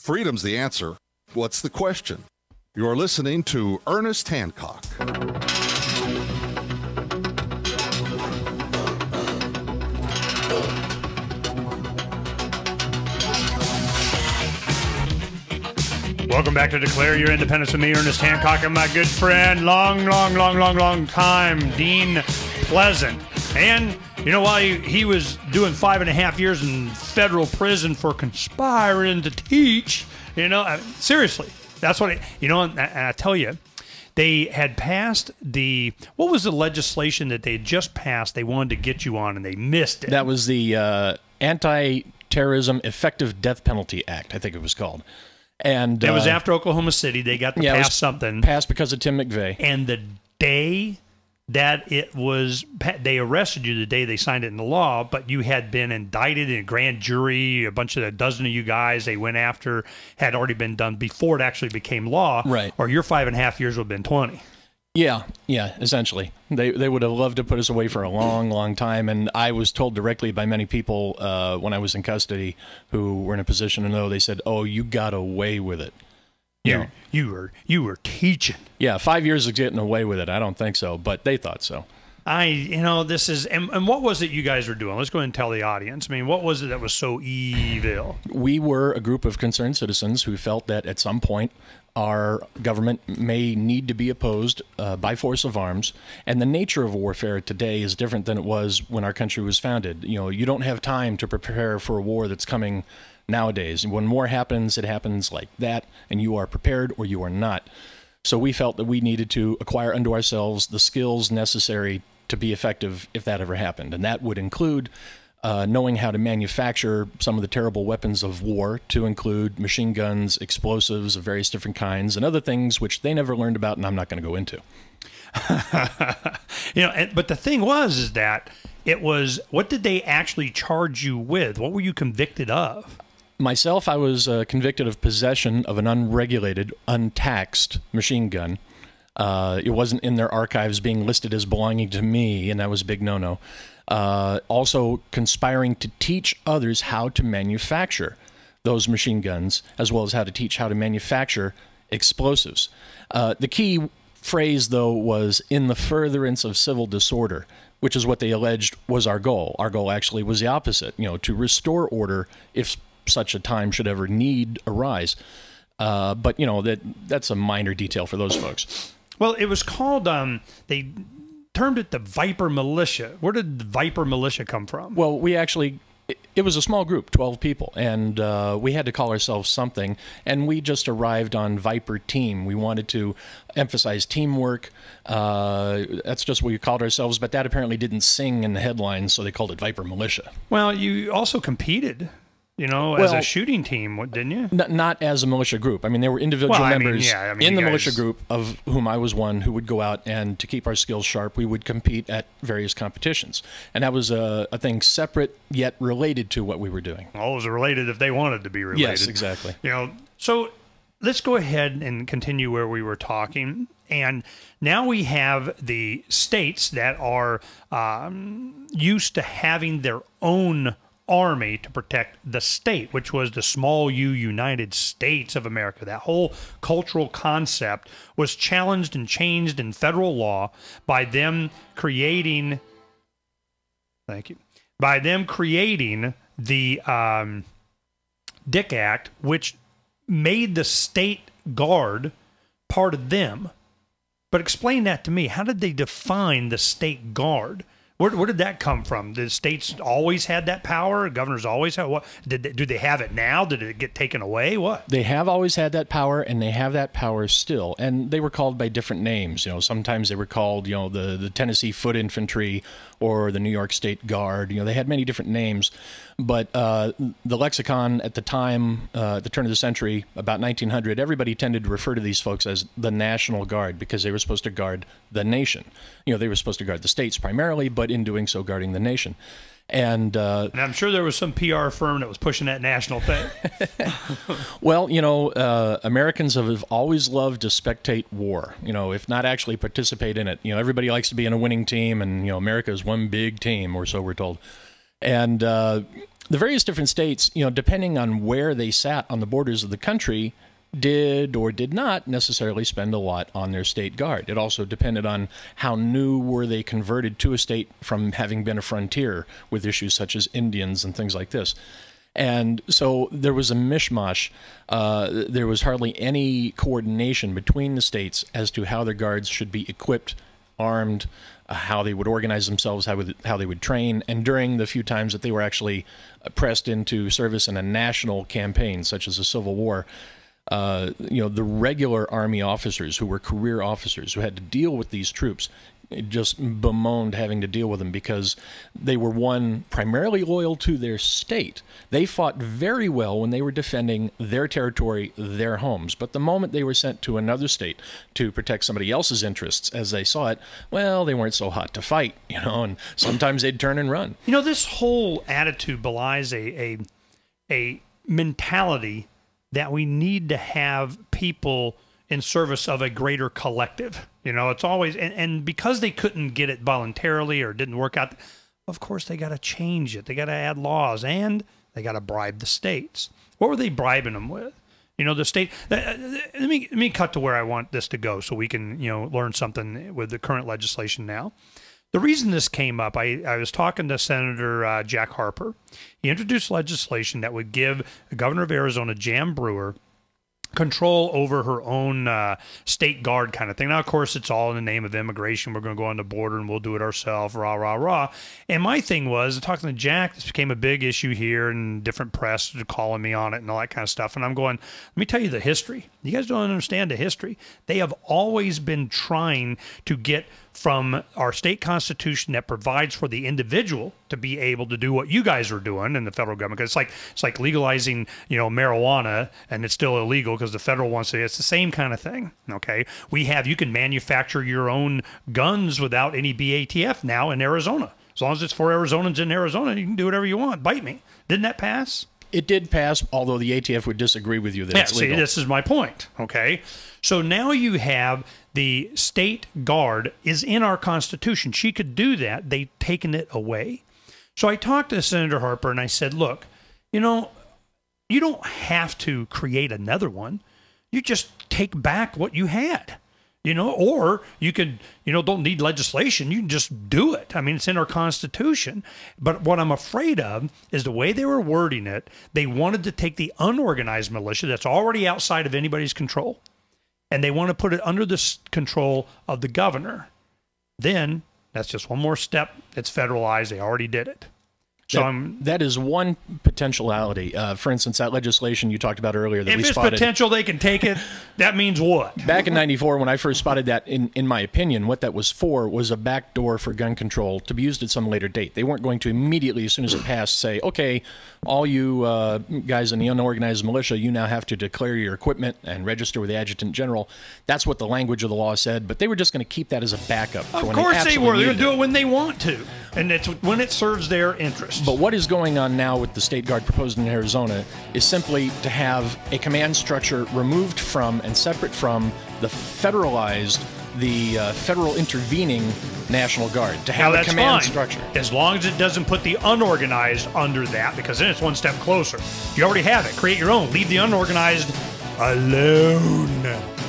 Freedom's the answer. What's the question? You're listening to Ernest Hancock. Welcome back to Declare Your Independence with me, Ernest Hancock, and my good friend, long time, Dean Pleasant. And, you know, while he was doing 5.5 years in federal prison for conspiring to teach, you know, seriously, that's what, and I tell you, they had passed what was the legislation that they had just passed they wanted to get you on, and they missed it? That was the Anti-Terrorism Effective Death Penalty Act, I think it was called. And it was after Oklahoma City. They got to pass something. Passed because of Tim McVeigh. And the day that they arrested you, the day they signed it into law, but you had been indicted in a grand jury. A dozen of you guys they went after had already been done before it actually became law. Right. Or your 5.5 years would have been 20. Yeah, essentially. They would have loved to put us away for a long time, and I was told directly by many people when I was in custody who were in a position to know, they said, "Oh, you got away with it." You were teaching. Yeah, 5 years of getting away with it. I don't think so, but they thought so. This is, and what was it you guys were doing? Let's go ahead and tell the audience. I mean, what was it that was so evil? We were a group of concerned citizens who felt that at some point our government may need to be opposed by force of arms, and the nature of warfare today is different than it was when our country was founded. You know, you don't have time to prepare for a war that's coming nowadays. When war happens, it happens like that, and you are prepared or you are not. So we felt that we needed to acquire unto ourselves the skills necessary to be effective if that ever happened, and that would include knowing how to manufacture some of the terrible weapons of war, to include machine guns, explosives of various different kinds, and other things which they never learned about, and I'm not going to go into. But the thing is that it was, what did they actually charge you with? What were you convicted of? Myself, I was convicted of possession of an unregulated, untaxed machine gun. It wasn't in their archives being listed as belonging to me, and that was a big no-no. Also conspiring to teach others how to manufacture those machine guns, as well as how to manufacture explosives. The key phrase, though, was "in the furtherance of civil disorder," which is what they alleged was our goal. Our goal actually was the opposite, to restore order if such a time should ever need arise. But, that's a minor detail for those folks. Well, it was called, they termed it the Viper Militia. Where did the Viper Militia come from? Well, it was a small group, 12 people, and we had to call ourselves something, and we just arrived on Viper Team. We wanted to emphasize teamwork. That's just what we called ourselves, but that apparently didn't sing in the headlines, so they called it Viper Militia. Well, you also competed, as a shooting team, didn't you? Not as a militia group. I mean, there were individual members in the militia group, of whom I was one, who would go out, and to keep our skills sharp, we would compete at various competitions. And that was a thing separate yet related to what we were doing. Well, it was related if they wanted to be related. Yes, exactly. So let's go ahead and continue where we were talking. And now we have the states that are used to having their own army to protect the state, which was the small U United States of America. That whole cultural concept was challenged and changed in federal law by them creating, the Dick Act, which made the state guard part of them. But explain that to me. How did they define the state guard? Where did that come from? The states always had that power? Governors always had what? Do they have it now? Did it get taken away? What? They have always had that power, and they have that power still. And they were called by different names. Sometimes they were called, the Tennessee Foot Infantry or the New York State Guard. They had many different names. But the lexicon at the time, at the turn of the century, about 1900, everybody tended to refer to these folks as the National Guard because they were supposed to guard the nation. They were supposed to guard the states primarily, but in doing so, guarding the nation. And I'm sure there was some PR firm that was pushing that national thing. Well, Americans have always loved to spectate war, if not actually participate in it. Everybody likes to be in a winning team, and, America is one big team, or so we're told. And the various different states, depending on where they sat on the borders of the country, did or did not necessarily spend a lot on their state guard. It also depended on how new were they converted to a state from having been a frontier with issues such as Indians and things like this. And so there was a mishmash. There was hardly any coordination between the states as to how their guards should be equipped, armed, how they would organize themselves, how they would train. And during the few times that they were actually pressed into service in a national campaign, such as the Civil War, the regular Army officers who were career officers who had to deal with these troops just bemoaned having to deal with them because they were, one, primarily loyal to their state. They fought very well when they were defending their territory, their homes. But the moment they were sent to another state to protect somebody else's interests, as they saw it, well, they weren't so hot to fight, and sometimes they'd turn and run. This whole attitude belies a mentality that we need to have people in service of a greater collective. It's always, and because they couldn't get it voluntarily or didn't work out, of course they got to change it. They got to add laws, and they got to bribe the states. What were they bribing them with? The state, let me cut to where I want this to go so we can, learn something with the current legislation now. The reason this came up, I was talking to Senator Jack Harper. He introduced legislation that would give the governor of Arizona, Jan Brewer, control over her own state guard kind of thing. Now, of course, it's all in the name of immigration. We're going to go on the border and we'll do it ourselves, rah, rah, rah. And my thing was, talking to Jack, this became a big issue here and different press calling me on it and all that kind of stuff. And I'm going, let me tell you the history. You guys don't understand the history. They have always been trying to get from our state constitution that provides for the individual to be able to do what you guys are doing in the federal government. Because it's like legalizing, marijuana, and it's still illegal because the federal wants to. It's the same kind of thing. Okay, you can manufacture your own guns without any BATF now in Arizona. As long as it's for Arizonans in Arizona, you can do whatever you want. Bite me. Didn't that pass? It did pass, although the ATF would disagree with you that it's legal. See, this is my point, okay? So now you have the state guard is in our Constitution. She could do that. They've taken it away. So I talked to Senator Harper, and I said, look, you don't have to create another one. You just take back what you had. Or you could, don't need legislation. You can just do it. I mean, it's in our Constitution. But what I'm afraid of is the way they were wording it. They wanted to take the unorganized militia that's already outside of anybody's control, and they want to put it under the control of the governor. Then that's just one more step. It's federalized. They already did it. So that is one potentiality. For instance, that legislation you talked about earlier that we spotted. If it's potential, they can take it. That means what? Back in '94, when I first spotted that, in my opinion, what that was for was a backdoor for gun control to be used at some later date. They weren't going to immediately, as soon as it passed, say, okay, all you guys in the unorganized militia, you now have to declare your equipment and register with the adjutant general. That's what the language of the law said, but they were just going to keep that as a backup. For of course they were. They're going to do it when they want to, and it's when it serves their interest. But what is going on now with the state guard proposed in Arizona is simply to have a command structure removed from and separate from the federalized, the federal intervening National Guard. To have a command structure. As long as it doesn't put the unorganized under that, because then it's one step closer. You already have it. Create your own. Leave the unorganized alone.